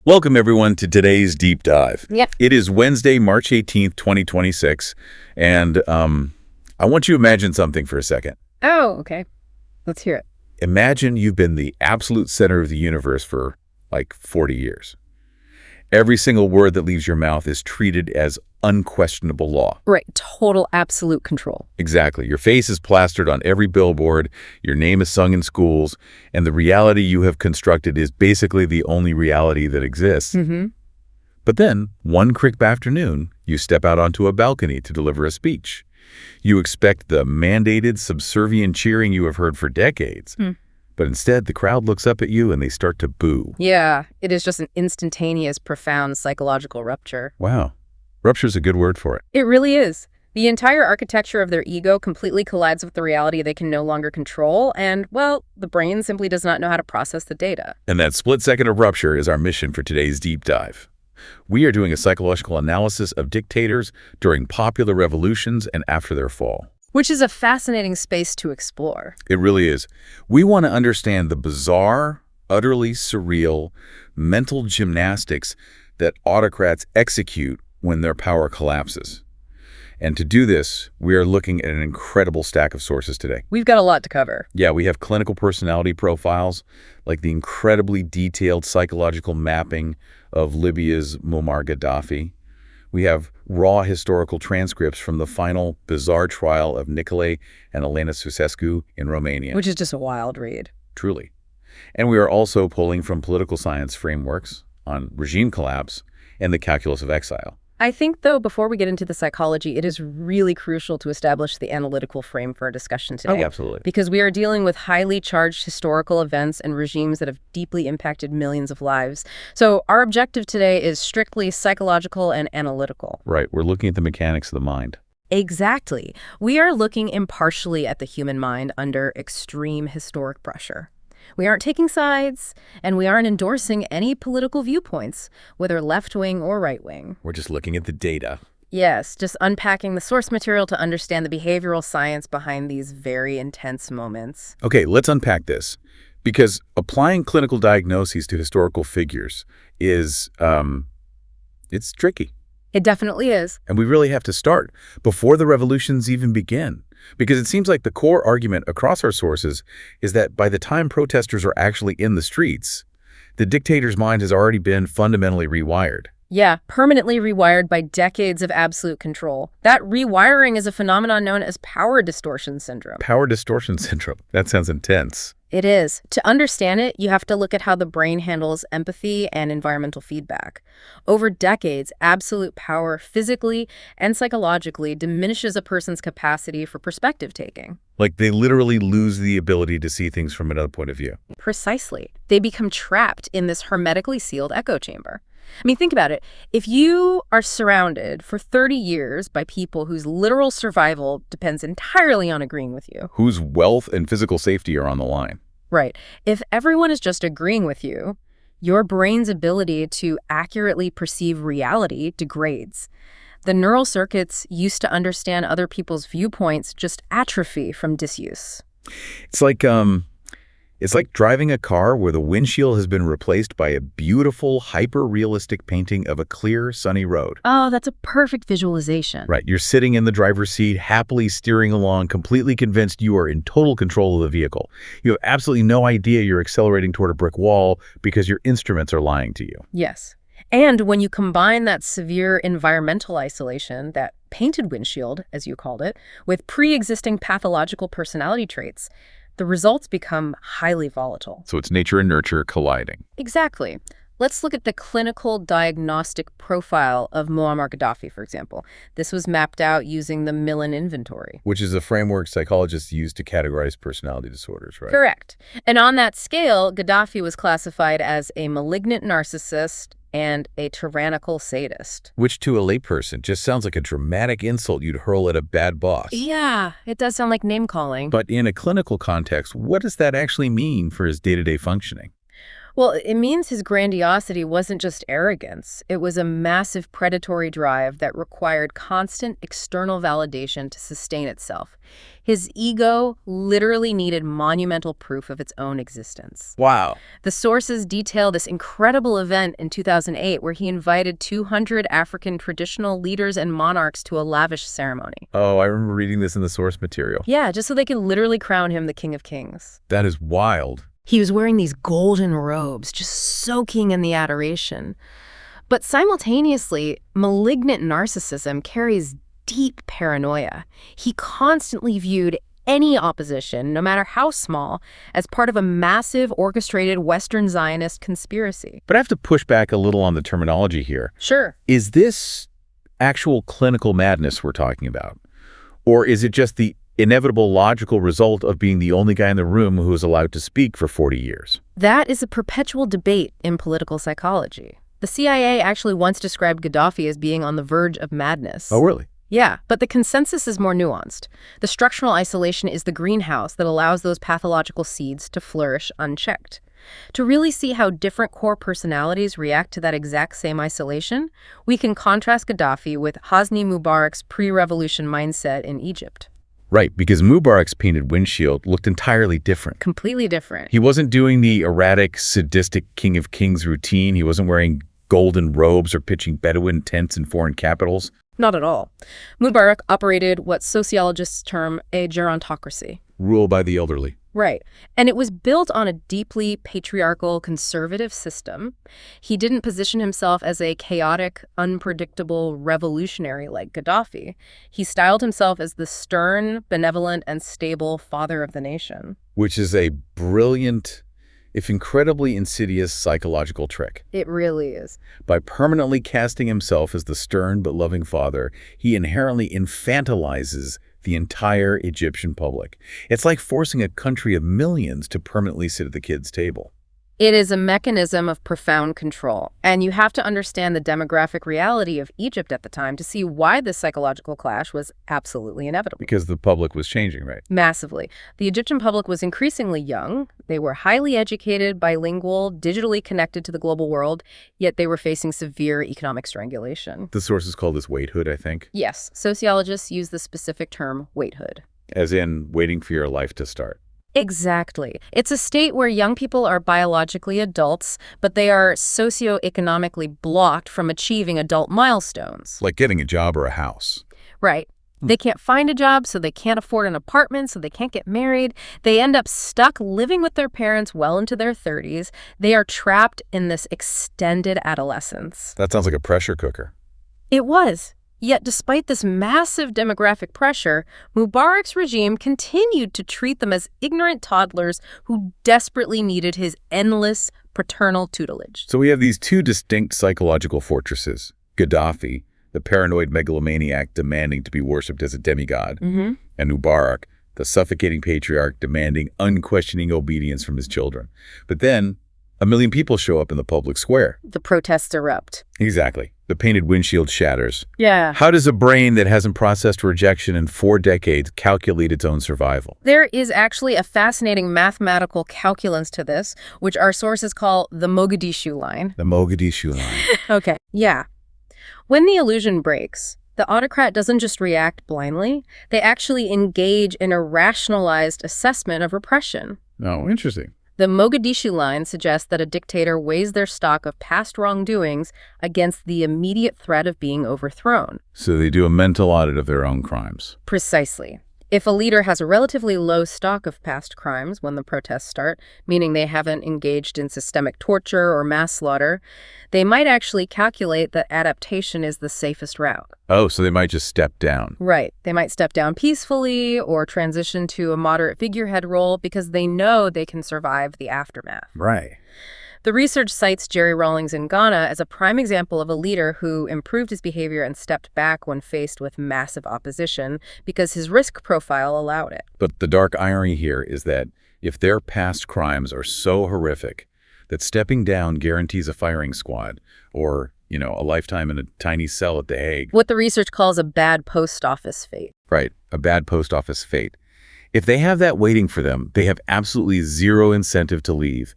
Welcome, everyone, to today's deep dive. Yep. It is Wednesday, March 18th, 2026, and I want you to imagine something for a second. Oh, okay. Let's hear it. Imagine you've been the absolute center of the universe for, like, 40 years. Every single word that leaves your mouth is treated as unquestionable law. Right. Total absolute control. Exactly. Your face is plastered on every billboard, your name is sung in schools, and the reality you have constructed is basically the only reality that exists. Mm-hmm. But then, one crisp afternoon, you step out onto a balcony to deliver a speech. You expect the mandated, subservient cheering you have heard for decades. But instead, the crowd looks up at you and they start to boo. Yeah, it is just an instantaneous, profound psychological rupture. Wow. Rupture's a good word for it. It really is. The entire architecture of their ego completely collides with the reality they can no longer control, and, well, the brain simply does not know how to process the data. And that split second of rupture is our mission for today's deep dive. We are doing a psychological analysis of dictators during popular revolutions and after their fall. Which is a fascinating space to explore. It really is. We want to understand the bizarre, utterly surreal mental gymnastics that autocrats execute when their power collapses. And to do this, we are looking at an incredible stack of sources today. We've got a lot to cover. Yeah, we have clinical personality profiles, like the incredibly detailed psychological mapping of Libya's Muammar Gaddafi. We have raw historical transcripts from the final bizarre trial of Nicolae and Elena Ceaușescu in Romania. Which is just a wild read. Truly. And we are also pulling from political science frameworks on regime collapse and the calculus of exile. I think, though, before we get into the psychology, it is really crucial to establish the analytical frame for our discussion today. Oh, absolutely. Because we are dealing with highly charged historical events and regimes that have deeply impacted millions of lives. So our objective today is strictly psychological and analytical. Right. We're looking at the mechanics of the mind. Exactly. We are looking impartially at the human mind under extreme historic pressure. We aren't taking sides, and we aren't endorsing any political viewpoints, whether left-wing or right-wing. We're just looking at the data. Yes, just unpacking the source material to understand the behavioral science behind these very intense moments. Okay, let's unpack this. Because applying clinical diagnoses to historical figures is, it's tricky. It definitely is. And we really have to start before the revolutions even begin. Because it seems like the core argument across our sources is that by the time protesters are actually in the streets, the dictator's mind has already been fundamentally rewired. Yeah, permanently rewired by decades of absolute control. That rewiring is a phenomenon known as power distortion syndrome. Power distortion syndrome. That sounds intense. It is. To understand it, you have to look at how the brain handles empathy and environmental feedback. Over decades, absolute power physically and psychologically diminishes a person's capacity for perspective taking. Like they literally lose the ability to see things from another point of view. Precisely. They become trapped in this hermetically sealed echo chamber. I mean, think about it. If you are surrounded for 30 years by people whose literal survival depends entirely on agreeing with you. Whose wealth and physical safety are on the line. Right. If everyone is just agreeing with you, your brain's ability to accurately perceive reality degrades. The neural circuits used to understand other people's viewpoints just atrophy from disuse. It's like driving a car where the windshield has been replaced by a beautiful, hyper-realistic painting of a clear, sunny road. Oh, that's a perfect visualization. Right. You're sitting in the driver's seat, happily steering along, completely convinced you are in total control of the vehicle. You have absolutely no idea you're accelerating toward a brick wall because your instruments are lying to you. Yes. And when you combine that severe environmental isolation, that painted windshield, as you called it, with pre-existing pathological personality traits, the results become highly volatile. So it's nature and nurture colliding. Exactly. Let's look at the clinical diagnostic profile of Muammar Gaddafi, for example. This was mapped out using the Millin inventory. Which is a framework psychologists use to categorize personality disorders, right? Correct. And on that scale, Gaddafi was classified as a malignant narcissist and a tyrannical sadist. Which to a layperson just sounds like a dramatic insult you'd hurl at a bad boss. Yeah, it does sound like name-calling. But in a clinical context, what does that actually mean for his day-to-day functioning? Well, it means his grandiosity wasn't just arrogance. It was a massive predatory drive that required constant external validation to sustain itself. His ego literally needed monumental proof of its own existence. Wow. The sources detail this incredible event in 2008 where he invited 200 African traditional leaders and monarchs to a lavish ceremony. Oh, I remember reading this in the source material. Yeah, just so they could literally crown him the King of Kings. That is wild. He was wearing these golden robes, just soaking in the adoration. But simultaneously, malignant narcissism carries deep paranoia. He constantly viewed any opposition, no matter how small, as part of a massive orchestrated Western Zionist conspiracy. But I have to push back a little on the terminology here. Sure. Is this actual clinical madness we're talking about? Or is it just the inevitable logical result of being the only guy in the room who was allowed to speak for 40 years? That is a perpetual debate in political psychology. The CIA actually once described Gaddafi as being on the verge of madness. Oh, really? Yeah, but the consensus is more nuanced. The structural isolation is the greenhouse that allows those pathological seeds to flourish unchecked. To really see how different core personalities react to that exact same isolation, we can contrast Gaddafi with Hosni Mubarak's pre-revolution mindset in Egypt. Right, because Mubarak's painted windshield looked entirely different. Completely different. He wasn't doing the erratic, sadistic King of Kings routine. He wasn't wearing golden robes or pitching Bedouin tents in foreign capitals. Not at all. Mubarak operated what sociologists term a gerontocracy. Rule by the elderly. Right. And it was built on a deeply patriarchal, conservative system. He didn't position himself as a chaotic, unpredictable revolutionary like Gaddafi. He styled himself as the stern, benevolent, and stable father of the nation. Which is a brilliant, if incredibly insidious psychological trick. It really is. By permanently casting himself as the stern but loving father, he inherently infantilizes the entire Egyptian public. It's like forcing a country of millions to permanently sit at the kids' table. It is a mechanism of profound control, and you have to understand the demographic reality of Egypt at the time to see why this psychological clash was absolutely inevitable. Because the public was changing, right? Massively. The Egyptian public was increasingly young. They were highly educated, bilingual, digitally connected to the global world, yet they were facing severe economic strangulation. The sources call this waithood, I think. Yes, sociologists use the specific term waithood. As in waiting for your life to start. Exactly. It's a state where young people are biologically adults, but they are socioeconomically blocked from achieving adult milestones. Like getting a job or a house. Right. They can't find a job, so they can't afford an apartment, so they can't get married. They end up stuck living with their parents well into their 30s. They are trapped in this extended adolescence. That sounds like a pressure cooker. It was. Yet despite this massive demographic pressure, Mubarak's regime continued to treat them as ignorant toddlers who desperately needed his endless paternal tutelage. So we have these two distinct psychological fortresses. Gaddafi, the paranoid megalomaniac demanding to be worshipped as a demigod, and Mubarak, the suffocating patriarch demanding unquestioning obedience from his children. But then, a million people show up in the public square. The protests erupt. Exactly. The painted windshield shatters. Yeah. How does a brain that hasn't processed rejection in 4 decades calculate its own survival? There is actually a fascinating mathematical calculus to this, which our sources call the Mogadishu line. The Mogadishu line. Okay, yeah. When the illusion breaks, the autocrat doesn't just react blindly. They actually engage in a rationalized assessment of repression. Oh, interesting. The Mogadishu line suggests that a dictator weighs their stock of past wrongdoings against the immediate threat of being overthrown. So they do a mental audit of their own crimes. Precisely. If a leader has a relatively low stock of past crimes when the protests start, meaning they haven't engaged in systemic torture or mass slaughter, they might actually calculate that adaptation is the safest route. Oh, so they might just step down. Right. They might step down peacefully or transition to a moderate figurehead role because they know they can survive the aftermath. Right. The research cites Jerry Rawlings in Ghana as a prime example of a leader who improved his behavior and stepped back when faced with massive opposition because his risk profile allowed it. But the dark irony here is that if their past crimes are so horrific that stepping down guarantees a firing squad or, a lifetime in a tiny cell at The Hague. What the research calls a bad post office fate. Right, a bad post office fate. If they have that waiting for them, they have absolutely zero incentive to leave.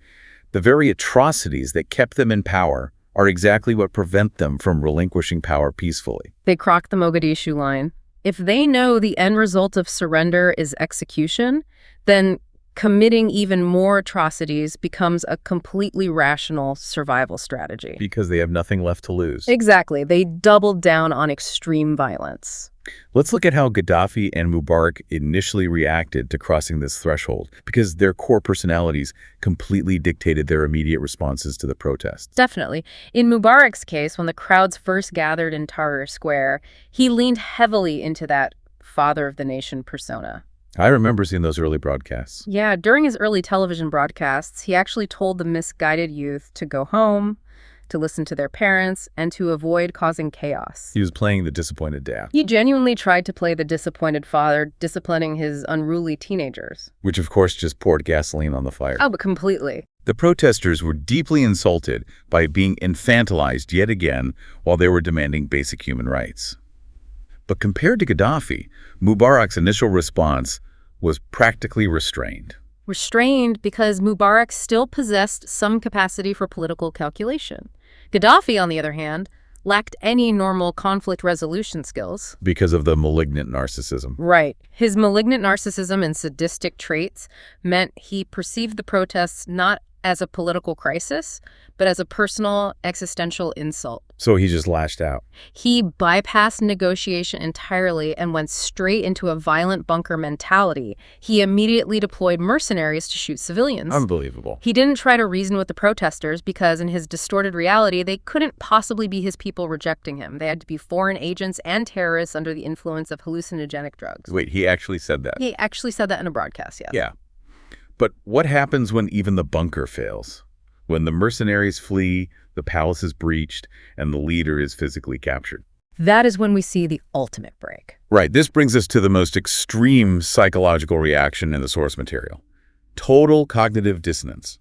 The very atrocities that kept them in power are exactly what prevent them from relinquishing power peacefully. They crocked the Mogadishu line. If they know the end result of surrender is execution, then committing even more atrocities becomes a completely rational survival strategy. Because they have nothing left to lose. Exactly. They doubled down on extreme violence. Let's look at how Gaddafi and Mubarak initially reacted to crossing this threshold, because their core personalities completely dictated their immediate responses to the protests. Definitely. In Mubarak's case, when the crowds first gathered in Tahrir Square, he leaned heavily into that father of the nation persona. I remember seeing those early broadcasts. Yeah, during his early television broadcasts, he actually told the misguided youth to go home, to listen to their parents, and to avoid causing chaos. He was playing the disappointed dad. He genuinely tried to play the disappointed father, disciplining his unruly teenagers. Which, of course, just poured gasoline on the fire. Oh, but completely. The protesters were deeply insulted by being infantilized yet again while they were demanding basic human rights. But compared to Gaddafi, Mubarak's initial response was practically restrained. Restrained because Mubarak still possessed some capacity for political calculation. Gaddafi, on the other hand, lacked any normal conflict resolution skills. Because of the malignant narcissism. Right. His malignant narcissism and sadistic traits meant he perceived the protests not as a political crisis, but as a personal, existential insult. So he just lashed out. He bypassed negotiation entirely and went straight into a violent bunker mentality. He immediately deployed mercenaries to shoot civilians. Unbelievable. He didn't try to reason with the protesters because in his distorted reality, they couldn't possibly be his people rejecting him. They had to be foreign agents and terrorists under the influence of hallucinogenic drugs. Wait, he actually said that? He actually said that in a broadcast, yes. Yeah. But what happens when even the bunker fails? When the mercenaries flee, the palace is breached, and the leader is physically captured? That is when we see the ultimate break. Right. This brings us to the most extreme psychological reaction in the source material. Total cognitive dissonance.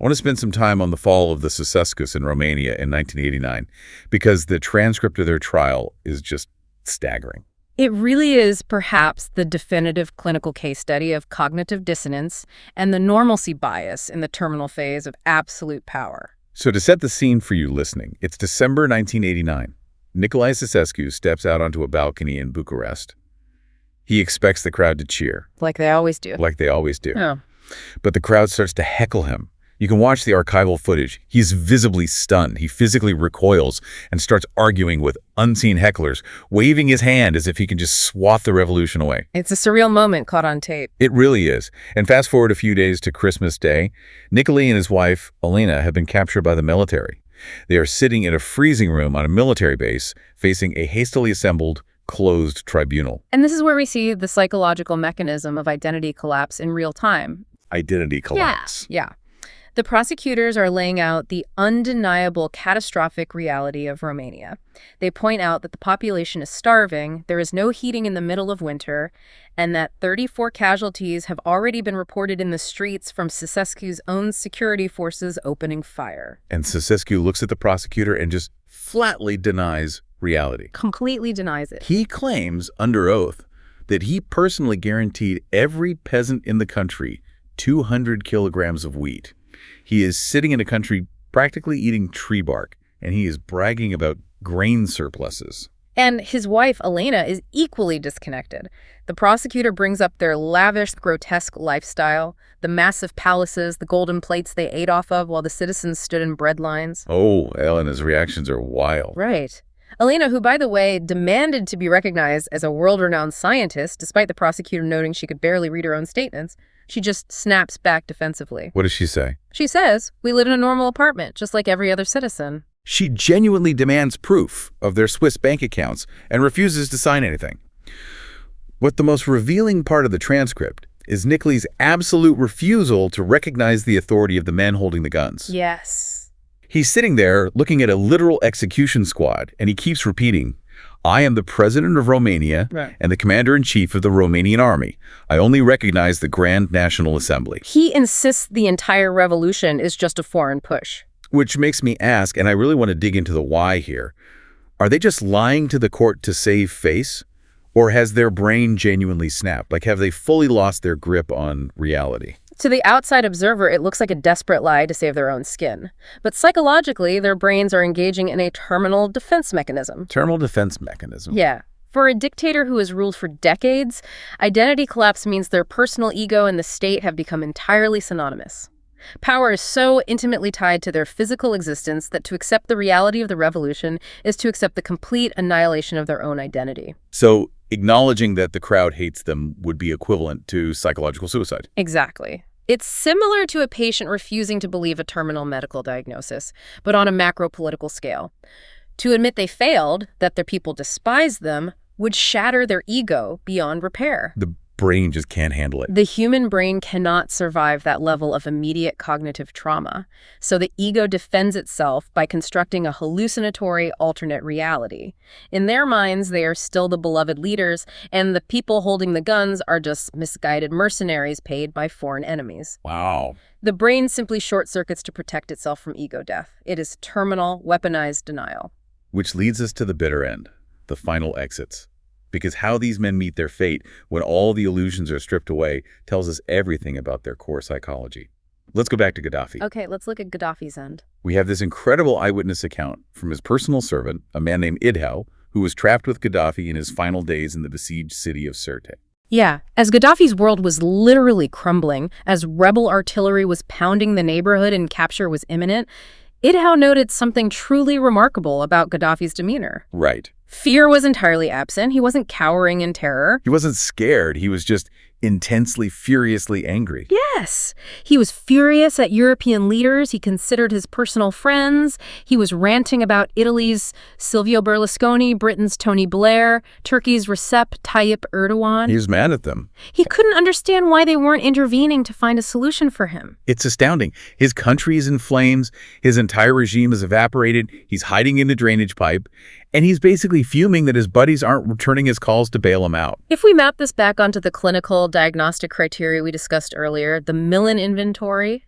I want to spend some time on the fall of the Ceaușescu in Romania in 1989, because the transcript of their trial is just staggering. It really is perhaps the definitive clinical case study of cognitive dissonance and the normalcy bias in the terminal phase of absolute power. So to set the scene for you listening, it's December 1989. Nicolae Ceaușescu steps out onto a balcony in Bucharest. He expects the crowd to cheer. Like they always do. Like they always do. Oh. But the crowd starts to heckle him. You can watch the archival footage. He's visibly stunned. He physically recoils and starts arguing with unseen hecklers, waving his hand as if he can just swath the revolution away. It's a surreal moment caught on tape. It really is. And fast forward a few days to Christmas Day, Nicolae and his wife, Elena, have been captured by the military. They are sitting in a freezing room on a military base, facing a hastily assembled, closed tribunal. And this is where we see the psychological mechanism of identity collapse in real time. Identity collapse. Yeah. The prosecutors are laying out the undeniable catastrophic reality of Romania. They point out that the population is starving, there is no heating in the middle of winter, and that 34 casualties have already been reported in the streets from Ceaușescu's own security forces opening fire. And Ceaușescu looks at the prosecutor and just flatly denies reality. Completely denies it. He claims under oath that he personally guaranteed every peasant in the country 200 kilograms of wheat. He is sitting in a country practically eating tree bark, and he is bragging about grain surpluses. And his wife, Elena, is equally disconnected. The prosecutor brings up their lavish, grotesque lifestyle, the massive palaces, the golden plates they ate off of while the citizens stood in bread lines. Oh, Elena's reactions are wild. Right. Elena, who, by the way, demanded to be recognized as a world-renowned scientist, despite the prosecutor noting she could barely read her own statements, she just snaps back defensively. What does she say? She says, "We live in a normal apartment, just like every other citizen." She genuinely demands proof of their Swiss bank accounts and refuses to sign anything. What the most revealing part of the transcript is Nicolae's absolute refusal to recognize the authority of the men holding the guns. Yes. He's sitting there looking at a literal execution squad, and he keeps repeating, "I am the president of Romania and the commander-in-chief of the Romanian army. I only recognize the Grand National Assembly." He insists the entire revolution is just a foreign push. Which makes me ask, and I really want to dig into the why here, are they just lying to the court to save face? Or has their brain genuinely snapped? Like, have they fully lost their grip on reality? To the outside observer, it looks like a desperate lie to save their own skin. But psychologically, their brains are engaging in a terminal defense mechanism. Terminal defense mechanism. Yeah. For a dictator who has ruled for decades, identity collapse means their personal ego and the state have become entirely synonymous. Power is so intimately tied to their physical existence that to accept the reality of the revolution is to accept the complete annihilation of their own identity. So acknowledging that the crowd hates them would be equivalent to psychological suicide. Exactly. It's similar to a patient refusing to believe a terminal medical diagnosis, but on a macro-political scale. To admit they failed, that their people despise them, would shatter their ego beyond repair. The brain just can't handle it. The human brain cannot survive that level of immediate cognitive trauma. So the ego defends itself by constructing a hallucinatory alternate reality. In their minds, they are still the beloved leaders, and the people holding the guns are just misguided mercenaries paid by foreign enemies. Wow. The brain simply short-circuits to protect itself from ego death. It is terminal, weaponized denial. Which leads us to the bitter end, the final exits. Because how these men meet their fate when all the illusions are stripped away tells us everything about their core psychology. Let's go back to Gaddafi. Okay, let's look at Gaddafi's end. We have this incredible eyewitness account from his personal servant, a man named Idhou, who was trapped with Gaddafi in his final days in the besieged city of Sirte. Yeah, as Gaddafi's world was literally crumbling, as rebel artillery was pounding the neighborhood and capture was imminent, Idhou noted something truly remarkable about Gaddafi's demeanor. Right. Fear was entirely absent. He wasn't cowering in terror. He wasn't scared. He was just intensely, furiously angry. Yes. He was furious at European leaders he considered his personal friends. He was ranting about Italy's Silvio Berlusconi, Britain's Tony Blair, Turkey's Recep Tayyip Erdogan. He was mad at them. He couldn't understand why they weren't intervening to find a solution for him. It's astounding. His country is in flames. His entire regime has evaporated. He's hiding in a drainage pipe. And he's basically fuming that his buddies aren't returning his calls to bail him out. If we map this back onto the clinical diagnostic criteria we discussed earlier, the Millen inventory,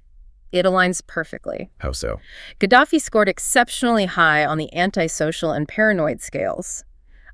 it aligns perfectly. How so? Gaddafi scored exceptionally high on the antisocial and paranoid scales.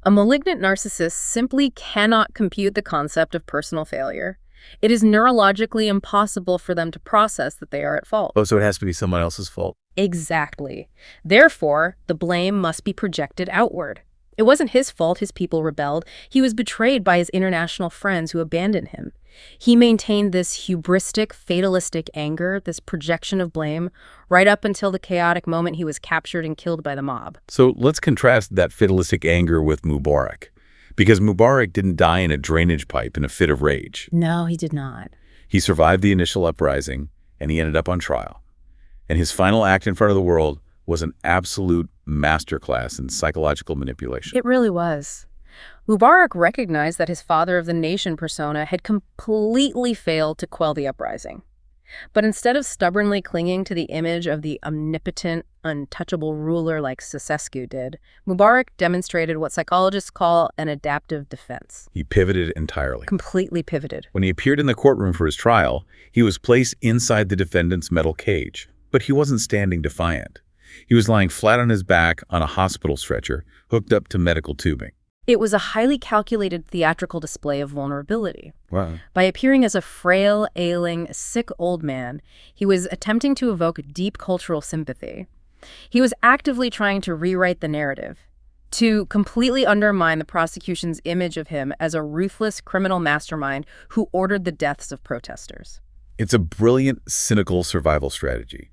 A malignant narcissist simply cannot compute the concept of personal failure. It is neurologically impossible for them to process that they are at fault. Oh, so it has to be someone else's fault? Exactly. Therefore, the blame must be projected outward. It wasn't his fault his people rebelled. He was betrayed by his international friends who abandoned him. He maintained this hubristic, fatalistic anger, this projection of blame, right up until the chaotic moment he was captured and killed by the mob. So let's contrast that fatalistic anger with Mubarak. Because Mubarak didn't die in a drainage pipe in a fit of rage. No, he did not. He survived the initial uprising, and he ended up on trial. And his final act in front of the world was an absolute masterclass in psychological manipulation. It really was. Mubarak recognized that his father of the nation persona had completely failed to quell the uprising. But instead of stubbornly clinging to the image of the omnipotent, untouchable ruler like Ceaușescu did, Mubarak demonstrated what psychologists call an adaptive defense. He pivoted entirely. Completely pivoted. When he appeared in the courtroom for his trial, he was placed inside the defendant's metal cage. But he wasn't standing defiant. He was lying flat on his back on a hospital stretcher, hooked up to medical tubing. It was a highly calculated theatrical display of vulnerability. Wow. By appearing as a frail, ailing, sick old man, he was attempting to evoke deep cultural sympathy. He was actively trying to rewrite the narrative, to completely undermine the prosecution's image of him as a ruthless criminal mastermind who ordered the deaths of protesters. It's a brilliant, cynical survival strategy.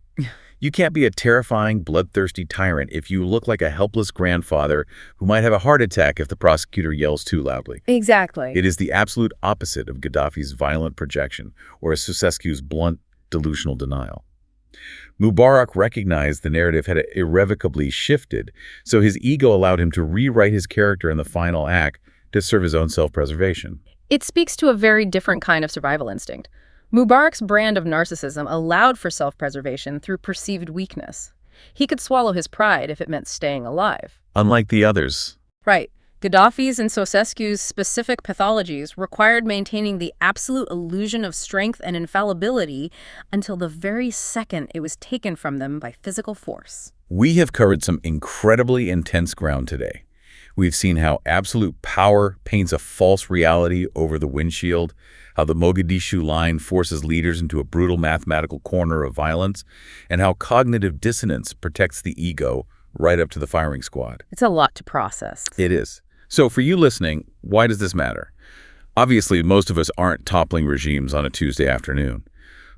You can't be a terrifying, bloodthirsty tyrant if you look like a helpless grandfather who might have a heart attack if the prosecutor yells too loudly. Exactly. It is the absolute opposite of Gaddafi's violent projection or Ceaușescu's blunt, delusional denial. Mubarak recognized the narrative had irrevocably shifted, so his ego allowed him to rewrite his character in the final act to serve his own self-preservation. It speaks to a very different kind of survival instinct. Mubarak's brand of narcissism allowed for self-preservation through perceived weakness. He could swallow his pride if it meant staying alive. Unlike the others. Right. Gaddafi's and Ceaușescu's specific pathologies required maintaining the absolute illusion of strength and infallibility until the very second it was taken from them by physical force. We have covered some incredibly intense ground today. We've seen how absolute power paints a false reality over the windshield, how the Mogadishu line forces leaders into a brutal mathematical corner of violence, and how cognitive dissonance protects the ego right up to the firing squad. It's a lot to process. It is. So for you listening, why does this matter? Obviously, most of us aren't toppling regimes on a Tuesday afternoon.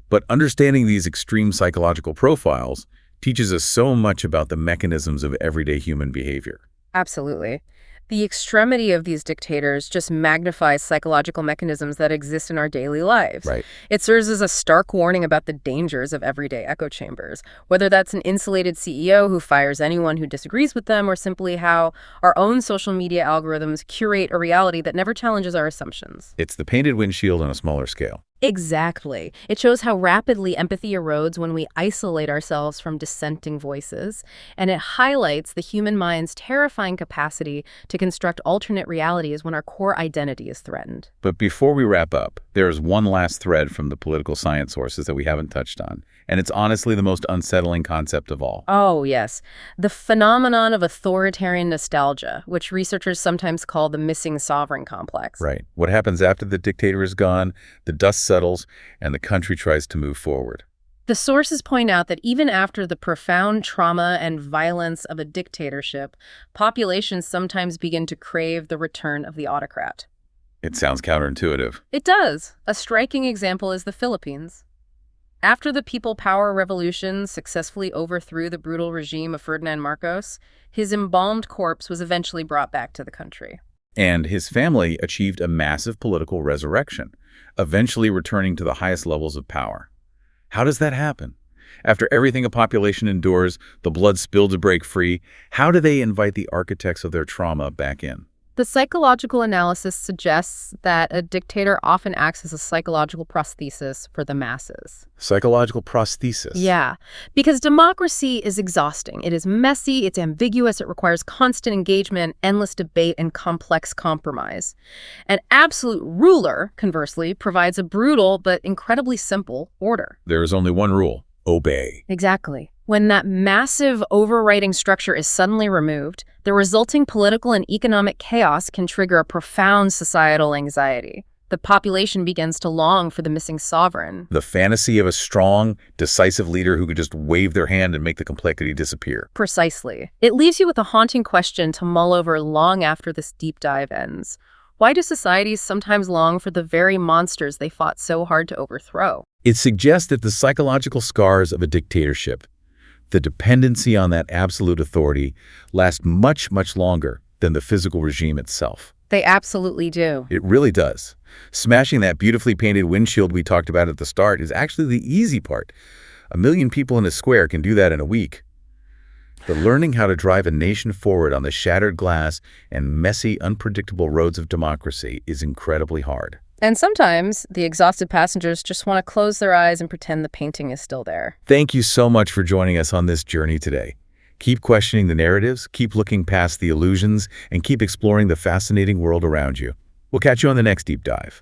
But understanding these extreme psychological profiles teaches us so much about the mechanisms of everyday human behavior. Absolutely. The extremity of these dictators just magnifies psychological mechanisms that exist in our daily lives. Right. It serves as a stark warning about the dangers of everyday echo chambers, whether that's an insulated CEO who fires anyone who disagrees with them, or simply how our own social media algorithms curate a reality that never challenges our assumptions. It's the painted windshield on a smaller scale. Exactly. It shows how rapidly empathy erodes when we isolate ourselves from dissenting voices, and it highlights the human mind's terrifying capacity to construct alternate realities when our core identity is threatened. But before we wrap up, there's one last thread from the political science sources that we haven't touched on, and it's honestly the most unsettling concept of all. Oh, yes. The phenomenon of authoritarian nostalgia, which researchers sometimes call the missing sovereign complex. Right. What happens after the dictator is gone, the dust settles, and the country tries to move forward. The sources point out that even after the profound trauma and violence of a dictatorship, populations sometimes begin to crave the return of the autocrat. It sounds counterintuitive. It does. A striking example is the Philippines. After the People Power Revolution successfully overthrew the brutal regime of Ferdinand Marcos, his embalmed corpse was eventually brought back to the country. And his family achieved a massive political resurrection, eventually returning to the highest levels of power. How does that happen? After everything a population endures, the blood spilled to break free, how do they invite the architects of their trauma back in? The psychological analysis suggests that a dictator often acts as a psychological prosthesis for the masses. Psychological prosthesis? Yeah, because democracy is exhausting. It is messy, it's ambiguous, it requires constant engagement, endless debate, and complex compromise. An absolute ruler, conversely, provides a brutal but incredibly simple order. There is only one rule: obey. Exactly. When that massive overriding structure is suddenly removed, the resulting political and economic chaos can trigger a profound societal anxiety. The population begins to long for the missing sovereign. The fantasy of a strong, decisive leader who could just wave their hand and make the complexity disappear. Precisely. It leaves you with a haunting question to mull over long after this deep dive ends. Why do societies sometimes long for the very monsters they fought so hard to overthrow? It suggests that the psychological scars of a dictatorship, the dependency on that absolute authority, last much, much longer than the physical regime itself. They absolutely do. It really does. Smashing that beautifully painted windshield we talked about at the start is actually the easy part. 1 million people in a square can do that in a week. But learning how to drive a nation forward on the shattered glass and messy, unpredictable roads of democracy is incredibly hard. And sometimes the exhausted passengers just want to close their eyes and pretend the painting is still there. Thank you so much for joining us on this journey today. Keep questioning the narratives, keep looking past the illusions, and keep exploring the fascinating world around you. We'll catch you on the next deep dive.